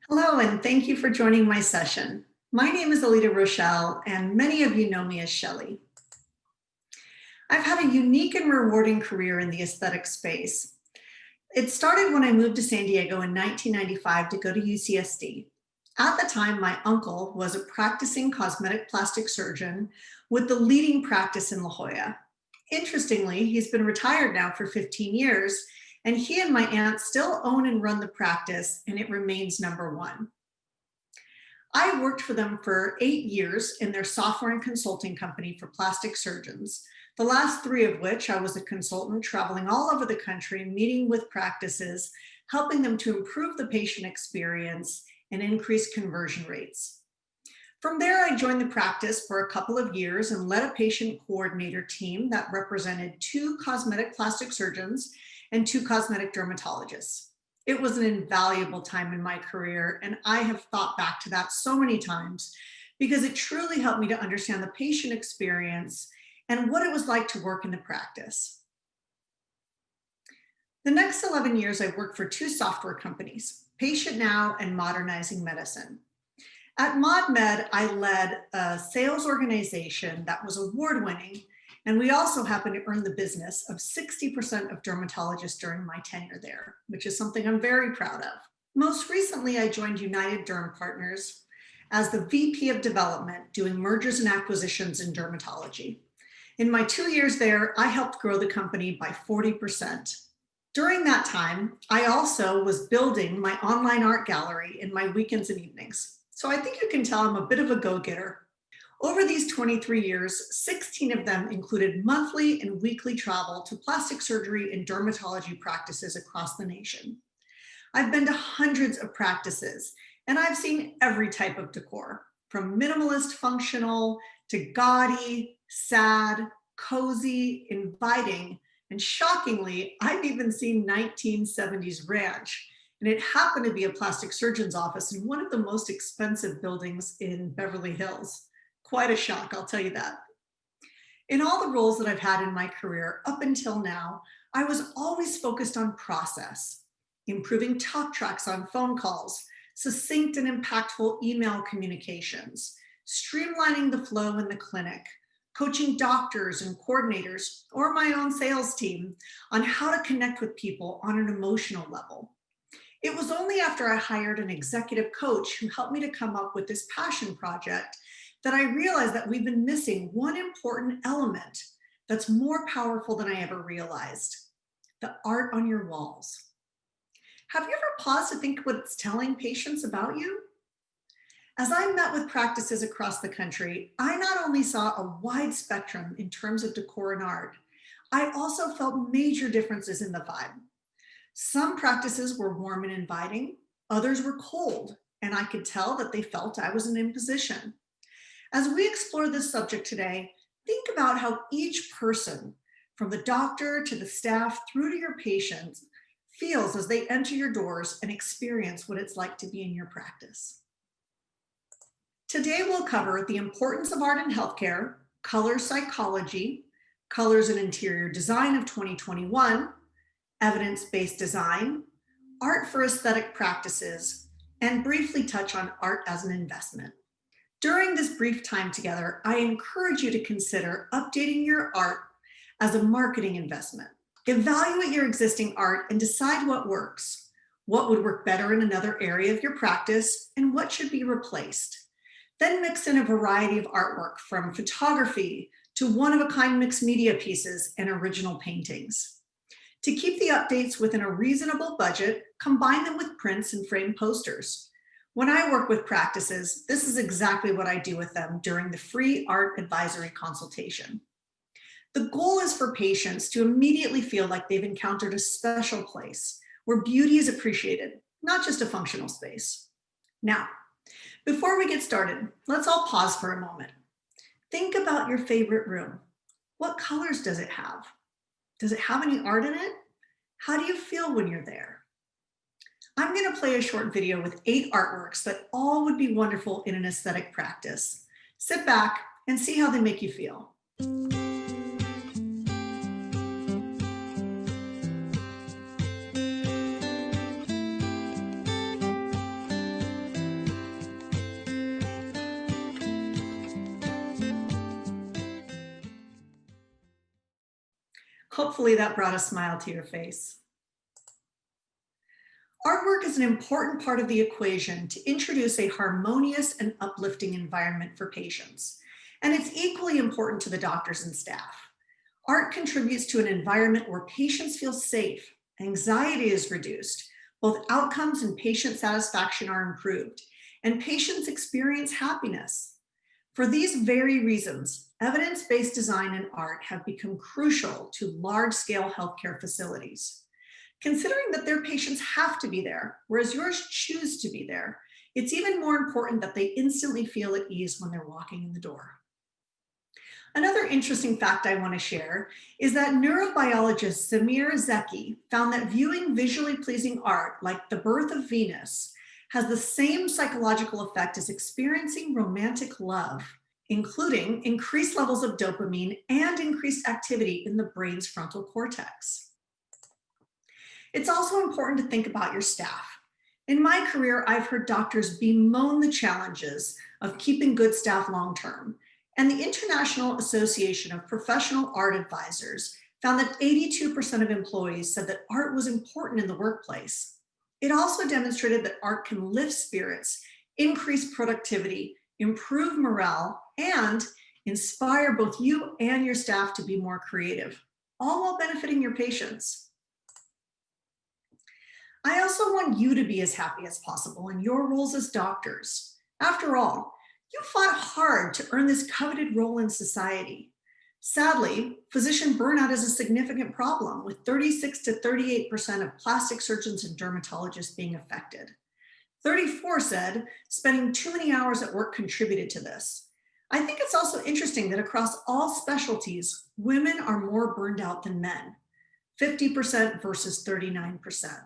Hello, and thank you for joining my session. My name is Alita Rochelle, and many of you know me as Shelley. I've had a unique and rewarding career in the aesthetic space. It started when I moved to San Diego in 1995 to go to UCSD. At the time, my uncle was a practicing cosmetic plastic surgeon with the leading practice in La Jolla. Interestingly, he's been retired now for 15 years, and he and my aunt still own and run the practice, and it remains number one. I worked for them for 8 years in their software and consulting company for plastic surgeons, the last 3 of which I was a consultant traveling all over the country, meeting with practices, helping them to improve the patient experience and increase conversion rates. From there, I joined the practice for a couple of years and led a patient coordinator team that represented 2 cosmetic plastic surgeons and 2 cosmetic dermatologists. It was an invaluable time in my career, and I have thought back to that so many times because it truly helped me to understand the patient experience and what it was like to work in the practice. The next 11 years, I worked for 2 software companies, Patient Now and Modernizing Medicine. At ModMed, I led a sales organization that was award-winning, and we also happened to earn the business of 60% of dermatologists during my tenure there, which is something I'm very proud of. Most recently, I joined United Derm Partners as the VP of Development, doing mergers and acquisitions in dermatology. In my 2 years there, I helped grow the company by 40%. During that time, I also was building my online art gallery in my weekends and evenings. So I think you can tell I'm a bit of a go-getter. Over these 23 years, 16 of them included monthly and weekly travel to plastic surgery and dermatology practices across the nation. I've been to hundreds of practices, and I've seen every type of decor, from minimalist functional to gaudy, sad, cozy, inviting, and shockingly, I've even seen 1970s ranch. And it happened to be a plastic surgeon's office in one of the most expensive buildings in Beverly Hills. Quite a shock, I'll tell you that. In all the roles that I've had in my career up until now, I was always focused on process, improving talk tracks on phone calls, succinct and impactful email communications, streamlining the flow in the clinic, coaching doctors and coordinators or my own sales team on how to connect with people on an emotional level. It was only after I hired an executive coach who helped me to come up with this passion project that I realized that we've been missing one important element that's more powerful than I ever realized: the art on your walls. Have you ever paused to think what it's telling patients about you? As I met with practices across the country, I not only saw a wide spectrum in terms of decor and art, I also felt major differences in the vibe. Some practices were warm and inviting, others were cold, and I could tell that they felt I was an imposition. As we explore this subject today, think about how each person, from the doctor to the staff through to your patients, feels as they enter your doors and experience what it's like to be in your practice. Today, we'll cover the importance of art in healthcare, color psychology, colors and interior design of 2021, evidence-based design, art for aesthetic practices, and briefly touch on art as an investment. During this brief time together, I encourage you to consider updating your art as a marketing investment. Evaluate your existing art and decide what works, what would work better in another area of your practice, and what should be replaced. Then mix in a variety of artwork, from photography to one-of-a-kind mixed media pieces and original paintings. To keep the updates within a reasonable budget, combine them with prints and framed posters. When I work with practices, this is exactly what I do with them during the free art advisory consultation. The goal is for patients to immediately feel like they've encountered a special place where beauty is appreciated, not just a functional space. Now, before we get started, let's all pause for a moment. Think about your favorite room. What colors does it have? Does it have any art in it? How do you feel when you're there? I'm going to play a short video with 8 artworks that all would be wonderful in an aesthetic practice. Sit back and see how they make you feel. Hopefully that brought a smile to your face. Artwork is an important part of the equation to introduce a harmonious and uplifting environment for patients. And it's equally important to the doctors and staff. Art contributes to an environment where patients feel safe, anxiety is reduced, both outcomes and patient satisfaction are improved, and patients experience happiness. For these very reasons, evidence-based design and art have become crucial to large-scale healthcare facilities. Considering that their patients have to be there, whereas yours choose to be there, it's even more important that they instantly feel at ease when they're walking in the door. Another interesting fact I want to share is that neurobiologist Samir Zeki found that viewing visually pleasing art like The Birth of Venus has the same psychological effect as experiencing romantic love, including increased levels of dopamine and increased activity in the brain's frontal cortex. It's also important to think about your staff. In my career, I've heard doctors bemoan the challenges of keeping good staff long-term, and the International Association of Professional Art Advisors found that 82% of employees said that art was important in the workplace. It also demonstrated that art can lift spirits, increase productivity, improve morale, and inspire both you and your staff to be more creative, all while benefiting your patients. I also want you to be as happy as possible in your roles as doctors. After all, you fought hard to earn this coveted role in society. Sadly, physician burnout is a significant problem, with 36 to 38% of plastic surgeons and dermatologists being affected. 34 said spending too many hours at work contributed to this. I think it's also interesting that across all specialties, women are more burned out than men, 50% versus 39%.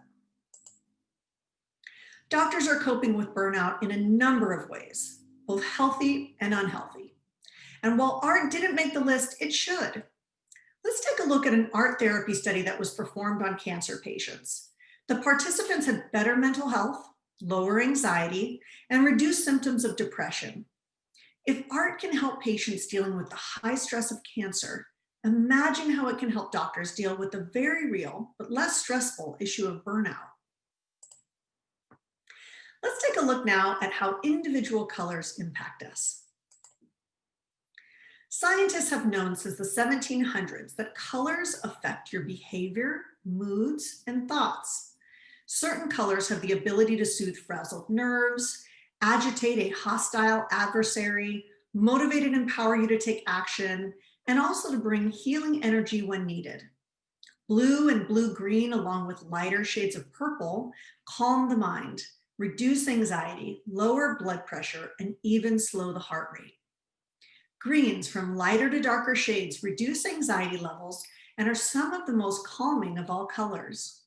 Doctors are coping with burnout in a number of ways, both healthy and unhealthy. And while art didn't make the list, it should. Let's take a look at an art therapy study that was performed on cancer patients. The participants had better mental health, lower anxiety, and reduced symptoms of depression. If art can help patients dealing with the high stress of cancer, imagine how it can help doctors deal with the very real but less stressful issue of burnout. Let's take a look now at how individual colors impact us. Scientists have known since the 1700s that colors affect your behavior, moods, and thoughts. Certain colors have the ability to soothe frazzled nerves, agitate a hostile adversary, motivate and empower you to take action, and also to bring healing energy when needed. Blue and blue-green, along with lighter shades of purple, calm the mind, reduce anxiety, lower blood pressure, and even slow the heart rate. Greens from lighter to darker shades reduce anxiety levels and are some of the most calming of all colors.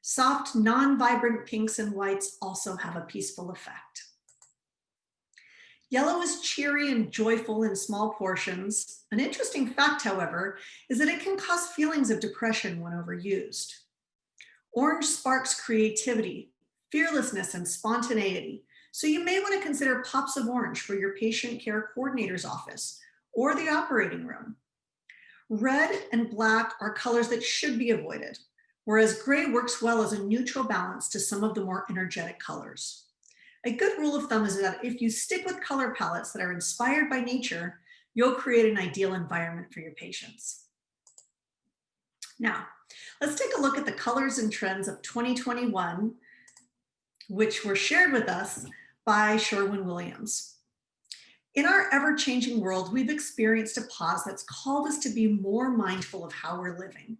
Soft, non-vibrant pinks and whites also have a peaceful effect. Yellow is cheery and joyful in small portions. An interesting fact, however, is that it can cause feelings of depression when overused. Orange sparks creativity, fearlessness, and spontaneity, so you may want to consider pops of orange for your patient care coordinator's office or the operating room. Red and black are colors that should be avoided, whereas gray works well as a neutral balance to some of the more energetic colors. A good rule of thumb is that if you stick with color palettes that are inspired by nature, you'll create an ideal environment for your patients. Now, let's take a look at the colors and trends of 2021, which were shared with us by Sherwin-Williams. In our ever-changing world, we've experienced a pause that's called us to be more mindful of how we're living.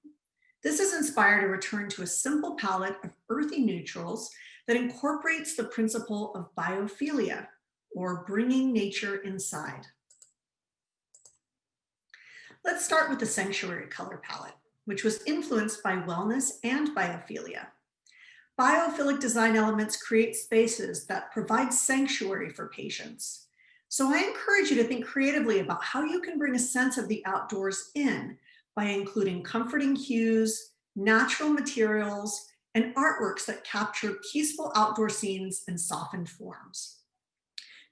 This has inspired a return to a simple palette of earthy neutrals that incorporates the principle of biophilia, or bringing nature inside. Let's start with the Sanctuary color palette, which was influenced by wellness and biophilia. Biophilic design elements create spaces that provide sanctuary for patients. So I encourage you to think creatively about how you can bring a sense of the outdoors in by including comforting cues, natural materials, and artworks that capture peaceful outdoor scenes and softened forms.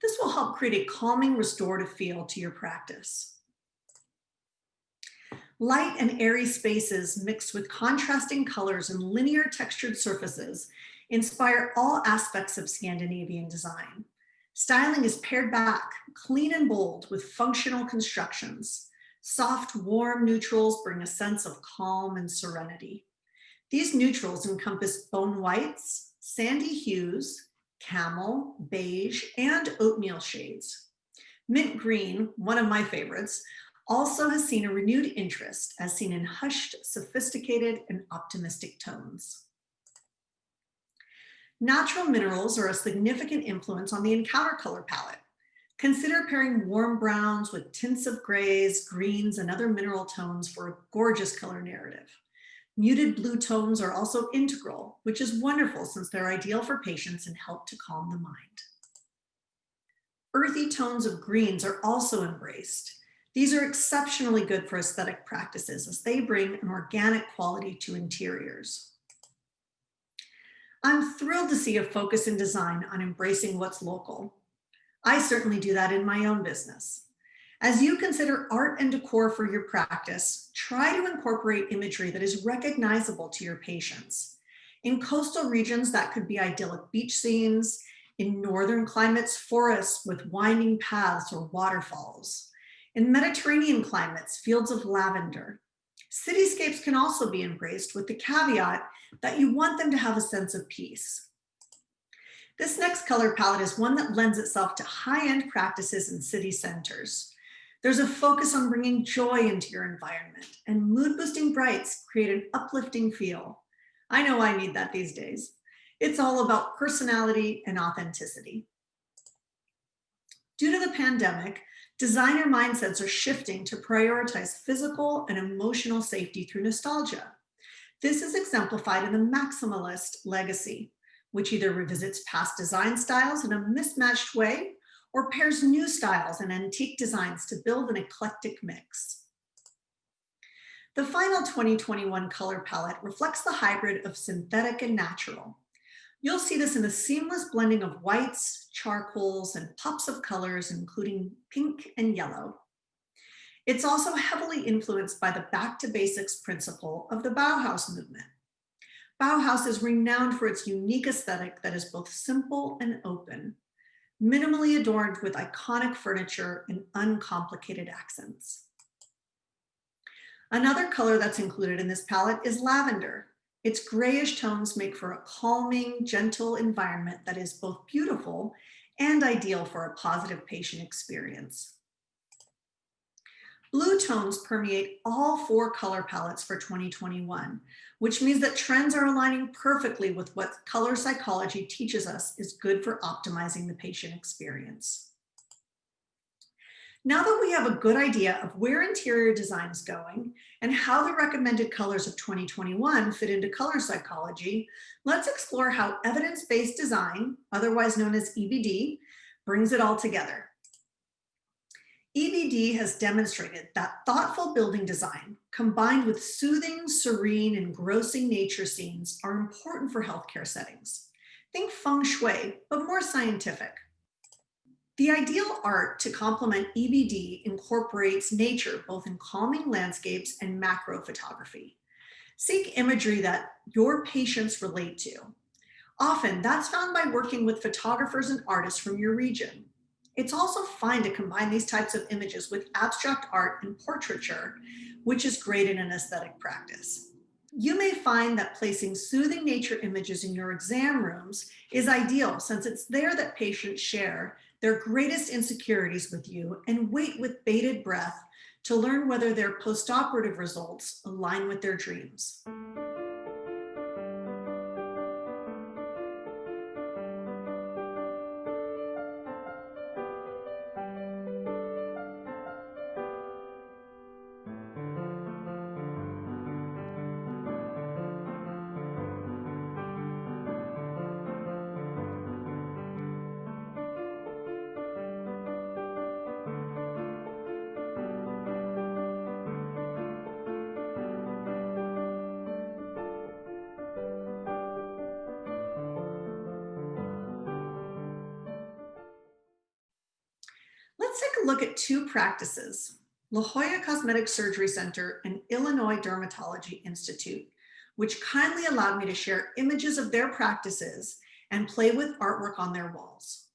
This will help create a calming, restorative feel to your practice. Light and airy spaces mixed with contrasting colors and linear textured surfaces inspire all aspects of Scandinavian design. Styling is pared back, clean and bold, with functional constructions. Soft, warm neutrals bring a sense of calm and serenity. These neutrals encompass bone whites, sandy hues, camel, beige, and oatmeal shades. Mint green, one of my favorites, also has seen a renewed interest as seen in hushed, sophisticated, and optimistic tones. Natural minerals are a significant influence on the Encounter color palette. Consider pairing warm browns with tints of grays, greens, and other mineral tones for a gorgeous color narrative. Muted blue tones are also integral, which is wonderful since they're ideal for patients and help to calm the mind. Earthy tones of greens are also embraced. These are exceptionally good for aesthetic practices as they bring an organic quality to interiors. I'm thrilled to see a focus in design on embracing what's local. I certainly do that in my own business. As you consider art and decor for your practice, try to incorporate imagery that is recognizable to your patients. In coastal regions, that could be idyllic beach scenes. In northern climates, forests with winding paths or waterfalls. In Mediterranean climates, fields of lavender. Cityscapes can also be embraced with the caveat that you want them to have a sense of peace. This next color palette is one that lends itself to high-end practices in city centers. There's a focus on bringing joy into your environment, and mood-boosting brights create an uplifting feel. I know I need that these days. It's all about personality and authenticity. Due to the pandemic, designer mindsets are shifting to prioritize physical and emotional safety through nostalgia. This is exemplified in the maximalist legacy, which either revisits past design styles in a mismatched way or pairs new styles and antique designs to build an eclectic mix. The final 2021 color palette reflects the hybrid of synthetic and natural. You'll see this in a seamless blending of whites, charcoals, and pops of colors, including pink and yellow. It's also heavily influenced by the back to basics principle of the Bauhaus movement. Bauhaus is renowned for its unique aesthetic that is both simple and open, minimally adorned with iconic furniture and uncomplicated accents. Another color that's included in this palette is lavender. Its grayish tones make for a calming, gentle environment that is both beautiful and ideal for a positive patient experience. Blue tones permeate all 4 color palettes for 2021, which means that trends are aligning perfectly with what color psychology teaches us is good for optimizing the patient experience. Now that we have a good idea of where interior design is going and how the recommended colors of 2021 fit into color psychology, let's explore how evidence-based design, otherwise known as EBD, brings it all together. EBD has demonstrated that thoughtful building design combined with soothing, serene, and engrossing nature scenes are important for healthcare settings. Think feng shui, but more scientific. The ideal art to complement EBD incorporates nature both in calming landscapes and macro photography. Seek imagery that your patients relate to. Often that's found by working with photographers and artists from your region. It's also fine to combine these types of images with abstract art and portraiture, which is great in an aesthetic practice. You may find that placing soothing nature images in your exam rooms is ideal since it's there that patients share their greatest insecurities with you and wait with bated breath to learn whether their postoperative results align with their dreams. Let's take a look at 2 practices. La Jolla Cosmetic Surgery Center, and Illinois Dermatology Institute, which kindly allowed me to share images of their practices and play with artwork on their walls.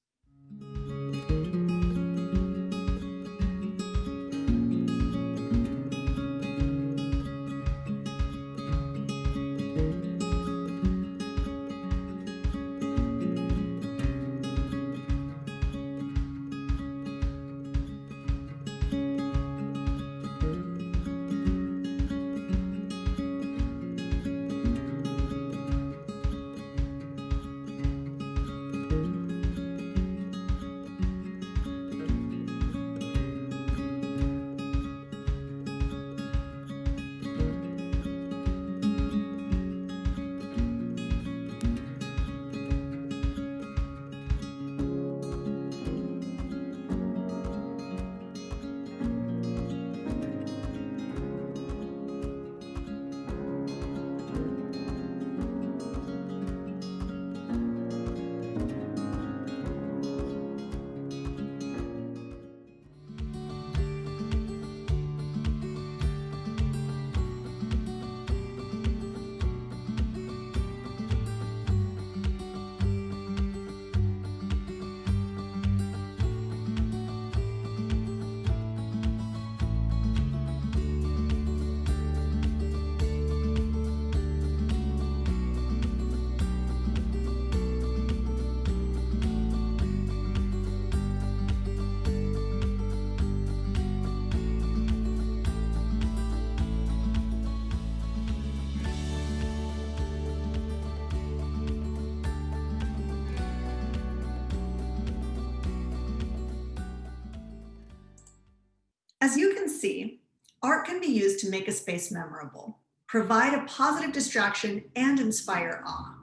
As you can see, art can be used to make a space memorable, provide a positive distraction, and inspire awe.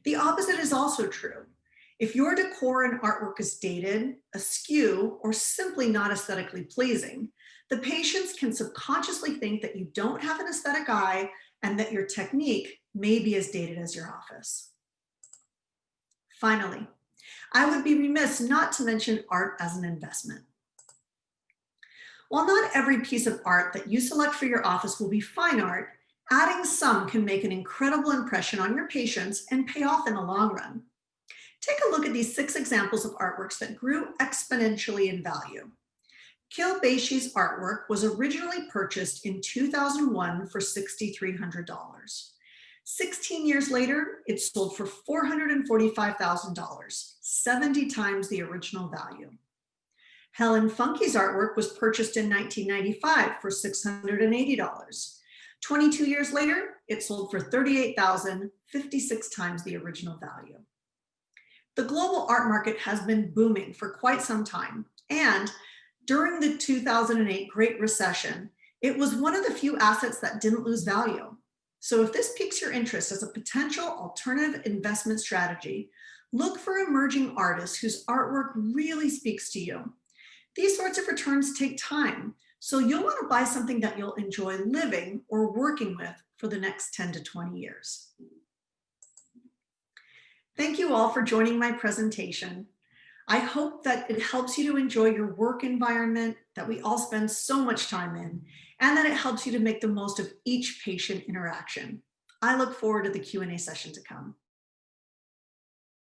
The opposite is also true. If your decor and artwork is dated, askew, or simply not aesthetically pleasing, the patients can subconsciously think that you don't have an aesthetic eye and that your technique may be as dated as your office. Finally, I would be remiss not to mention art as an investment. While not every piece of art that you select for your office will be fine art, adding some can make an incredible impression on your patients and pay off in the long run. Take a look at these 6 examples of artworks that grew exponentially in value. Kil Baishi's artwork was originally purchased in 2001 for $6,300. 16 years later, it sold for $445,000, 70 times the original value. Helen Funke's artwork was purchased in 1995 for $680. 22 years later, it sold for $38,000, 56 times the original value. The global art market has been booming for quite some time, and during the 2008 Great Recession, it was one of the few assets that didn't lose value. So if this piques your interest as a potential alternative investment strategy, look for emerging artists whose artwork really speaks to you. These sorts of returns take time, so you'll want to buy something that you'll enjoy living or working with for the next 10 to 20 years. Thank you all for joining my presentation. I hope that it helps you to enjoy your work environment that we all spend so much time in, and that it helps you to make the most of each patient interaction. I look forward to the Q&A session to come.